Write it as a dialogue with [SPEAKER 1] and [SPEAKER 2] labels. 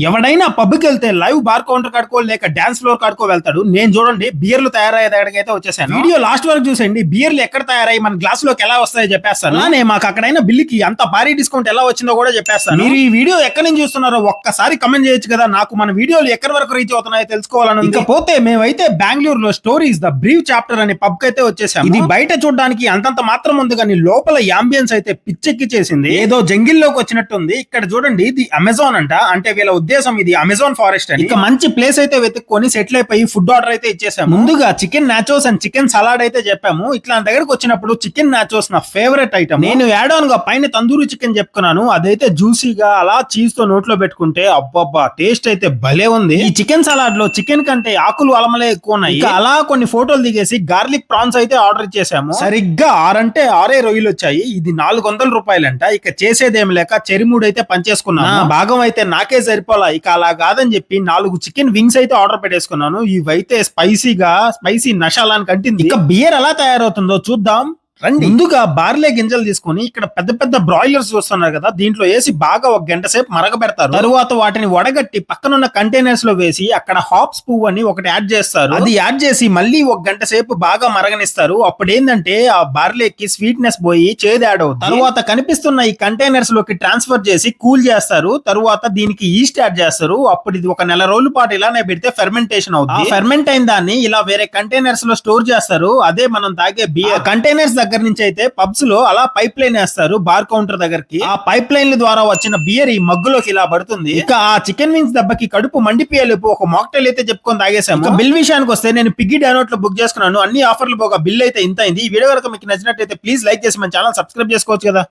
[SPEAKER 1] ఎవడైనా పబ్కి వెళ్తే live bar counter కాడుకో లేక డాన్స్ ఫ్లోర్ కాడుకో వెళ్తాడు. నేను చూడండి బియర్లు తయారయ్యే దగ్గరికి వచ్చేసాను. వీడియో లాస్ట్ వరకు చూసండి. బియర్లు ఎక్కడ తయారయ్యి మన గ్లాస్ లోకి ఎలా వస్తాయో చెప్పేస్తాను. అలానే మాకు అక్కడైనా బిల్లుకి అంత భారీ డిస్కౌంట్ ఎలా వచ్చిందో కూడా చెప్పేస్తాను. మీరు ఈ వీడియో ఎక్కడి నుంచి చూస్తున్నారో ఒక్కసారి కమెంట్ చేయొచ్చు కదా. నాకు మన వీడియోలు ఎక్కడి వరకు రీచ్ అవుతున్నాయో తెలుసుకోవాలని. ఇకపోతే మేమైతే బెంగళూరులో స్టోరీస్ ద బ్రీవ్ చాప్టర్ అనే పబ్ కి అయితే వచ్చేసాము. ఇది బయట చూడడానికి అంతంత మాత్రం ఉంది కానీ లోపల యాంబియన్స్ అయితే పిచ్చెక్కి చేసింది. ఏదో జంగిల్లోకి వచ్చినట్టుంది. ఇక్కడ చూడండి ఇది అమెజాన్ అంట. అంటే వీళ్ళ ఉద్దేశం ఇది అమెజాన్ ఫారెస్ట్ అని. ఇక మంచి ప్లేస్ అయితే వెతుక్కొని సెటిల్ అయిపోయి ఫుడ్ ఆర్డర్ అయితే ఇచ్చేసాము. ముందుగా chicken nachos and chicken salad అయితే చెప్పాము. ఇట్లా దగ్గరకు వచ్చినప్పుడు చికెన్ నాచోస్ నా ఫేవరెట్ ఐటమ్. నేను యాడ్ ఆన్ గా పైన తందూరి చికెన్ చెప్పుకున్నాను. అదైతే జ్యూసీగా అలా చీజ్ తో నోట్లో పెట్టుకుంటే అబ్బబ్బా టేస్ట్ అయితే భలే ఉంది. ఈ చికెన్ సలాడ్ లో చికెన్ కంటే ఆకులు అలమలే ఎక్కువ ఉన్నాయి. అలా కొన్ని ఫోటోలు దిగేసి గార్లిక్ ప్రాన్స్ అయితే ఆర్డర్ ఇచ్చేసాము. సరిగ్గా 6 అంటే 6 రొయ్యలు వచ్చాయి. ఇది 400 రూపాయలంట. ఇక చేసేదేం లేక చెరిమూడు అయితే పంచేసుకున్నాను. భాగం అయితే నాకే సరిపోలా. ఇక అలా కాదని చెప్పి 4 చికెన్ వింగ్స్ అయితే ఆర్డర్ పెట్టేసుకున్నాను. ఇవైతే స్పైసీ నషాలానికి అంటింది. ఇక బియర్ ఎలా తయారవుతుందో చూద్దాం రండి. ముందుగా బార్లే గింజలు తీసుకుని ఇక్కడ పెద్ద పెద్ద బ్రాయిలర్స్ చూస్తున్నారు కదా, దీంట్లో వేసి బాగా 1 గంట సేపు మరగబెడతారు. తరువాత వాటిని వడగట్టి పక్కనున్న కంటైనర్స్ లో వేసి అక్కడ హాప్స్ పువ్వు అని ఒకటి యాడ్ చేస్తారు. అది యాడ్ చేసి మళ్ళీ 1 గంట సేపు బాగా మరగనిస్తారు. అప్పుడు ఏంటంటే ఆ బార్లేకి స్వీట్నెస్ పోయి చేదు యాడ్ అవుతుంది. తరువాత కనిపిస్తున్న ఈ కంటైనర్స్ లోకి ట్రాన్స్ఫర్ చేసి కూల్ చేస్తారు. తరువాత దీనికి ఈస్ట్ యాడ్ చేస్తారు. అప్పుడు ఇది 1 నెల రోజుల పాటు ఇలానే పెడితే ఫెర్మెంటేషన్ అవుతుంది. ఫెర్మెంట్ అయిన దాన్ని ఇలా వేరే కంటైనర్స్ లో స్టోర్ చేస్తారు. అదే మనం తాగే బియర్. కంటైనర్స్ దగ్గర నుంచి అయితే పబ్స్ లో అలా పైప్ లైన్ వేస్తారు బార్ కౌంటర్ దగ్గరికి. ఆ పైప్ లైన్ల ద్వారా వచ్చిన బియర్ ఈ మగ్గులోకి ఇలా పడుతుంది. ఇక ఆ చికెన్ వింగ్స్ దెబ్బకి కడుపు మండిపోయేలోపు ఒక మాక్టైల్ అయితే చెప్పుకొని తాగేసాము. బిల్ విషయానికి వస్తే నేను పిగ్గీ డౌన్లోడ్ లో బుక్ చేసుకున్నాను. అన్ని ఆఫర్లు పోగా బిల్ అయితే ఇంత అయింది. ఈ వీడియో కనుక మీకు నచ్చినట్లయితే ప్లీజ్ లైక్ చేసి మన ఛానల్ సబ్స్క్రైబ్ చేసుకోవచ్చు కదా.